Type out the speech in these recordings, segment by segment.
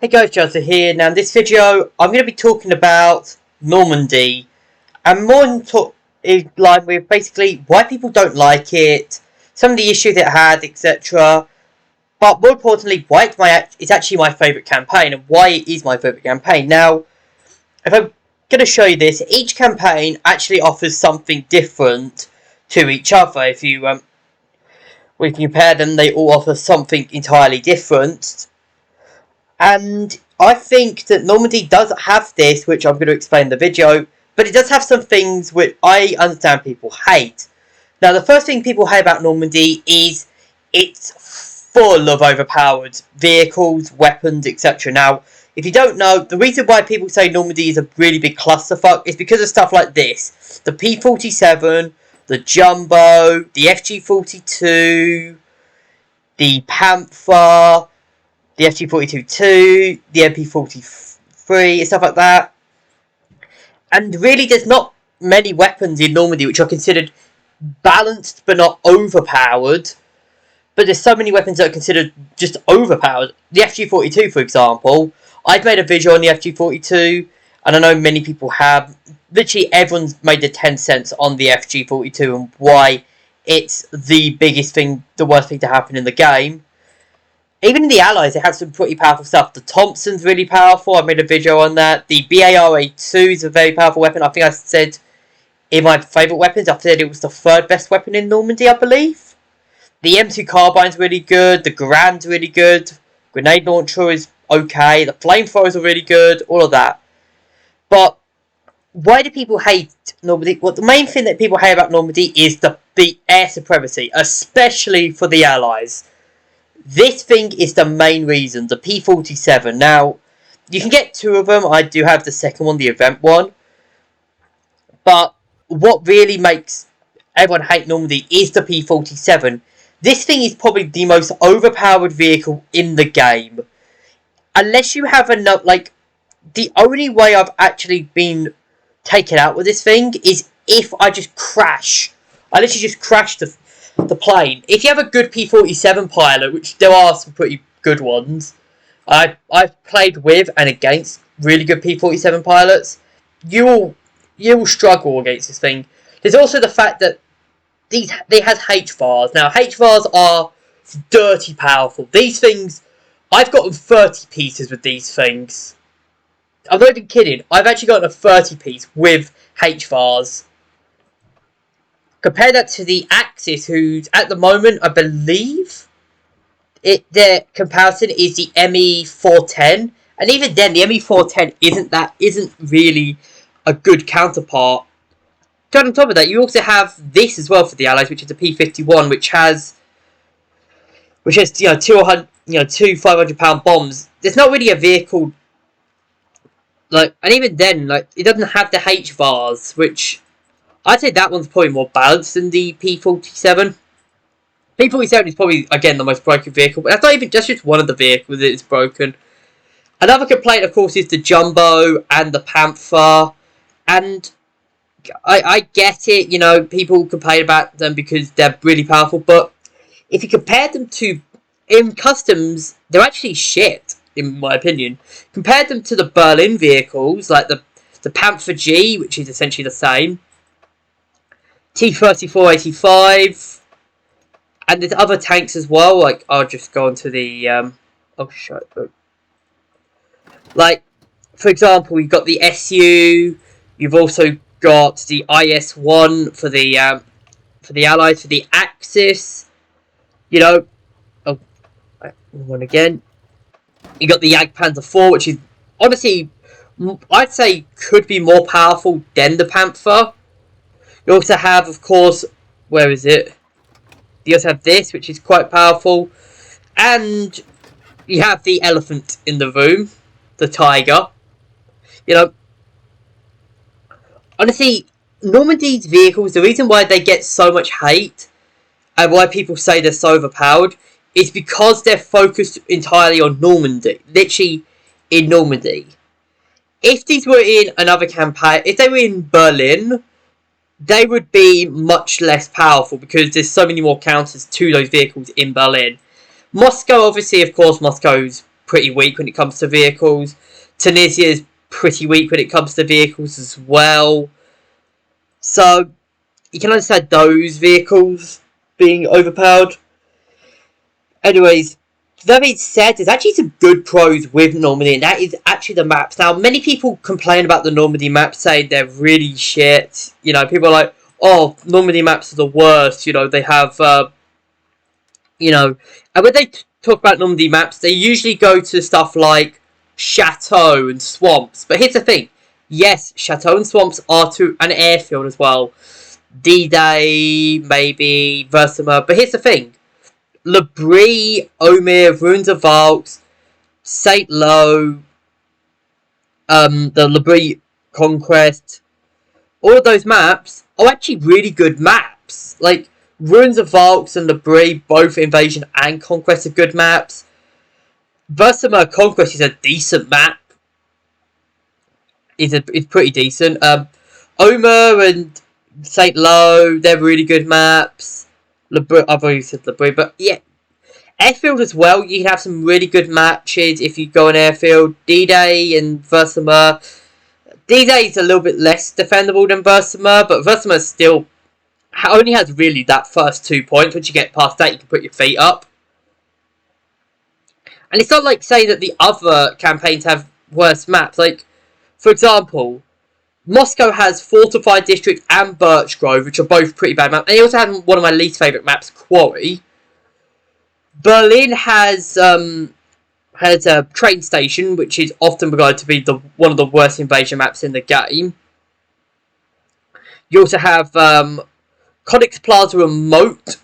Hey guys, Joseph here. Now in this video, I'm going to be talking about Normandy, and more in line with basically why people don't like it, some of the issues it had, etc. But more importantly, why it's actually my favourite campaign, and why it is my favourite campaign. Now, if I'm going to show you this, each campaign actually offers something different to each other. If you compare them, they all offer something entirely different. And I think that Normandy does have this, which I'm going to explain in the video, but it does have some things which I understand people hate. Now, the first thing people hate about Normandy is it's full of overpowered vehicles, weapons, etc. Now, if you don't know, the reason why people say Normandy is a really big clusterfuck is because of stuff like this. The P-47, the Jumbo, the FG-42, the Panther, the FG-42-2, the MP-43, and stuff like that. And really, there's not many weapons in Normandy which are considered balanced but not overpowered. But there's so many weapons that are considered just overpowered. The FG-42, for example. I've made a video on the FG-42, and I know many people have. Literally, everyone's made the 10 cents on the FG-42 and why it's the biggest thing, the worst thing to happen in the game. Even in the Allies, they have some pretty powerful stuff. The Thompson's really powerful. I made a video on that. The BAR-82 is a very powerful weapon. I think I said in my favourite weapons, I said it was the third best weapon in Normandy, I believe. The M2 Carbine's really good. The Garand's really good. Grenade Launcher is okay. The Flamethrowers are really good. All of that. But why do people hate Normandy? Well, the main thing that people hate about Normandy is the air supremacy, especially for the Allies. This thing is the main reason, the P-47. Now, you can get two of them. I do have the second one, the event one. But what really makes everyone hate Normandy is the P-47. This thing is probably the most overpowered vehicle in the game. Unless you have enough, the only way I've actually been taken out with this thing is if I just crash. I literally just crash the plane. If you have a good P-47 pilot, which there are some pretty good ones, I've played with and against really good P-47 pilots, you will struggle against this thing. There's also the fact that they has HVARs. Now, HVARs are dirty powerful. These things, I've gotten 30 pieces with these things. I'm not even kidding. I've actually gotten a 30 piece with HVARs. Compare that to the Axis, who's at the moment, I believe, their comparison is the ME-410, and even then, the ME-410 isn't really a good counterpart. But on top of that, you also have this as well for the Allies, which is the P-51, which has two 500-pound bombs. There's not really a vehicle and even then, it doesn't have the HVARs, which I'd say that one's probably more balanced than the P-47. P-47 is probably, again, the most broken vehicle, but that's just one of the vehicles that is broken. Another complaint, of course, is the Jumbo and the Panther, and I get it, people complain about them because they're really powerful, but if you compare them to, in customs, they're actually shit, in my opinion. Compare them to the Berlin vehicles, like the Panther G, which is essentially the same, T-34-85, and there's other tanks as well. I'll just go on to the for example, you've got the SU. You've also got the IS-1 for the Allies, for the Axis. One again. You got the Jagdpanzer 4, which is honestly, I'd say, could be more powerful than the Panther. You also have, of course, where is it? You also have this, which is quite powerful. And you have the elephant in the room, the tiger. Honestly, Normandy's vehicles, the reason why they get so much hate and why people say they're so overpowered is because they're focused entirely on Normandy. Literally, in Normandy. If these were in another campaign, if they were in Berlin, they would be much less powerful because there's so many more counters to those vehicles in Berlin. Moscow, obviously, of course, Moscow's pretty weak when it comes to vehicles. Tunisia is pretty weak when it comes to vehicles as well. So you can understand those vehicles being overpowered. Anyways, that being said, there's actually some good pros with Normandy, and that is actually the maps. Now, many people complain about the Normandy maps, saying they're really shit. You know, people are like, oh, Normandy maps are the worst. You know, they have, you know, and when they talk about Normandy maps, they usually go to stuff like chateau and swamps. But here's the thing. Yes, chateau and swamps are to an airfield as well. D-Day, maybe, Versailles. But here's the thing. Le Brie, Omer, Ruins of Valks, Saint Lo, the Le Brie Conquest, all of those maps are actually really good maps. Like, Ruins of Valks and Le Brie, both Invasion and Conquest are good maps. Versailles Conquest is a decent map. It's pretty decent. Omer and Saint Lo, they're really good maps. I've already said Le Brie, but yeah. Airfield as well, you can have some really good matches if you go on airfield. D-Day and Versailles. D-Day is a little bit less defendable than Versailles, but Versailles still only has really that first 2 points. Once you get past that, you can put your feet up. And it's not like saying that the other campaigns have worse maps. Like, for example, Moscow has Fortified District and Birch Grove, which are both pretty bad maps. And they also have one of my least favourite maps, Quarry. Berlin has a train station, which is often regarded to be one of the worst invasion maps in the game. You also have Konix Plaza and Moat,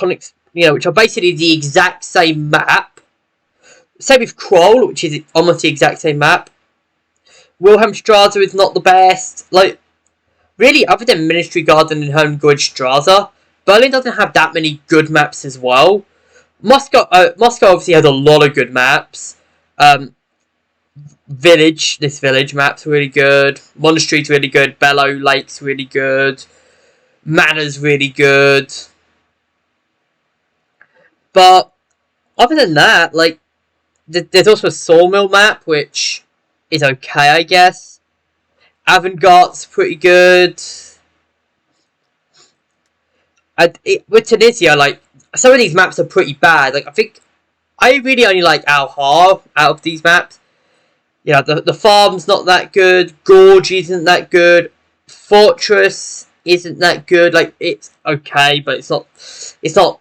which are basically the exact same map. Same with Kroll, which is almost the exact same map. Wilhelmstrasse is not the best. Like, really, other than Ministry Garden and Herrngårdsstraße, Berlin doesn't have that many good maps as well. Moscow obviously has a lot of good maps. This village map's really good. Monastery's really good. Bellow Lake's really good. Manor's really good. But other than that, like, there's also a Sawmill map, which is okay, I guess. Avantgarde's pretty good. And with Tunisia, like, some of these maps are pretty bad. Like, I think I really only like Al-Har out of these maps. Yeah, the farm's not that good. Gorge isn't that good. Fortress isn't that good. Like, it's okay, but it's not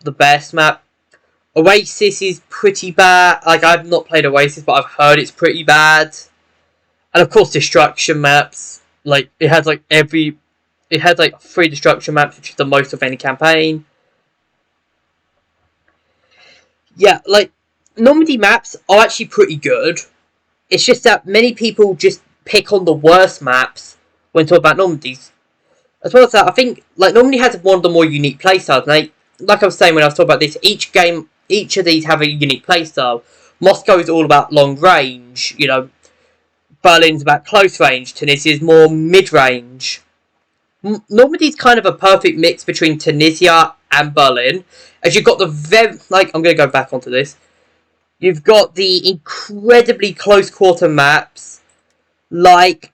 the best map. Oasis is pretty bad. Like, I've not played Oasis, but I've heard it's pretty bad. And of course, destruction maps. Like, it has like 3 destruction maps, which is the most of any campaign. Yeah, like, Normandy maps are actually pretty good. It's just that many people just pick on the worst maps when talking about Normandies. As well as that, I think, like, Normandy has one of the more unique playstyles. Like I was saying when I was talking about this, each of these have a unique playstyle. Moscow is all about long range, you know. Berlin's about close range. Tunisia is more mid-range. Normandy's kind of a perfect mix between Tunisia and Berlin. As you've got the I'm going to go back onto this. You've got the incredibly close quarter maps, like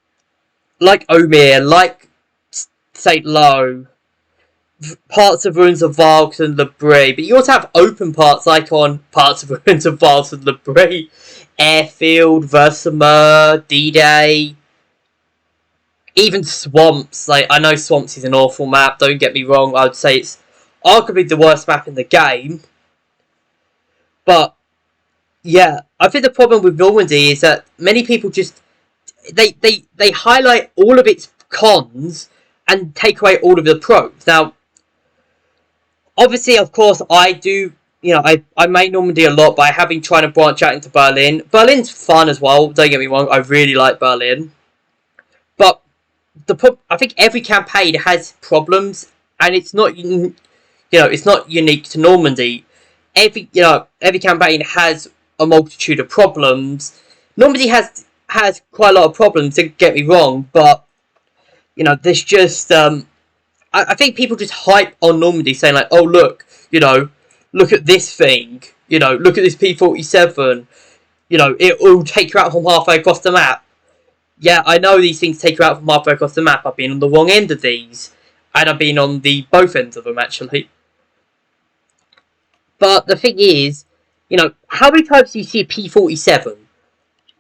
Omer, like Saint Lo, parts of Ruins of Valks and Le Brie. But you also have open parts, like on parts of Ruins of Valks and Le Brie, Airfield, Versailles, D-Day, even Swamps. Like, I know Swamps is an awful map, don't get me wrong. I would say it's arguably the worst map in the game. But yeah, I think the problem with Normandy is that many people just they highlight all of its cons and take away all of the pros. Now, obviously, of course, I do. You know, I made Normandy a lot, but I have been trying to branch out into Berlin. Berlin's fun as well. Don't get me wrong. I really like Berlin, but I think every campaign has problems, and it's not it's not unique to Normandy. Every campaign has a multitude of problems. Normandy has quite a lot of problems, don't get me wrong, but there's just I think people just hype on Normandy, saying like, oh look at this thing, look at this P-47, you know, it will take you out from halfway across the map. Yeah, I know these things take you out from halfway across the map. I've been on the wrong end of these. And I've been on the both ends of them, actually. But the thing is, you know, how many times do you see a P-47?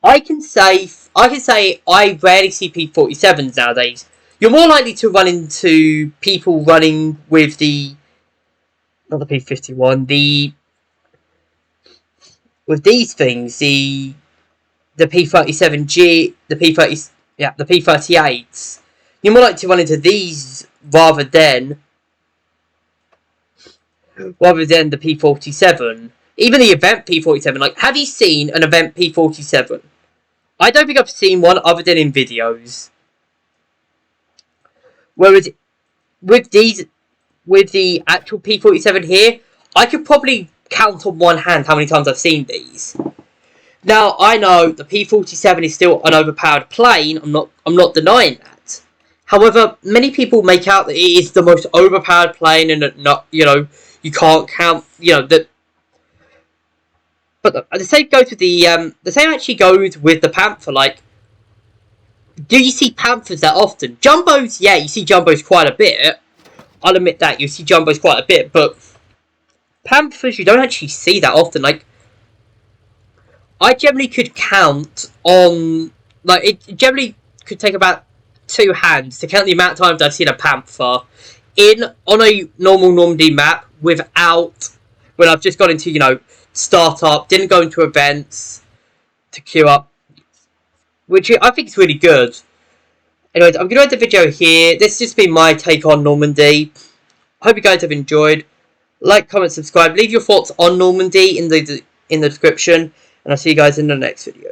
I can say I rarely see P-47s nowadays. You're more likely to run into people running with the... not the P-51, with these things, the P-37G, the P-38s. You're more likely to run into these rather than the P-47. Even the event P-47. Like, have you seen an event P-47? I don't think I've seen one other than in videos. Whereas with the actual P-47 here, I could probably count on one hand how many times I've seen these. Now, I know the P-47 is still an overpowered plane. I'm not denying that. However, many people make out that it is the most overpowered plane, and that not, you know, you can't count, you know, that. But the same goes with the same actually goes with the Panther. Like, do you see Panthers that often? Jumbos, yeah, you see Jumbos quite a bit. I'll admit that you see Jumbos quite a bit, but Panthers you don't actually see that often. Like, I generally could count on, like, it generally could take about 2 hands to count the amount of times I've seen a Panther on a normal Normandy map without, when I've just got into, you know, startup, didn't go into events to queue up, which I think is really good. Anyways, I'm going to end the video here. This has just been my take on Normandy. I hope you guys have enjoyed. Like, comment, subscribe. Leave your thoughts on Normandy in the description. And I'll see you guys in the next video.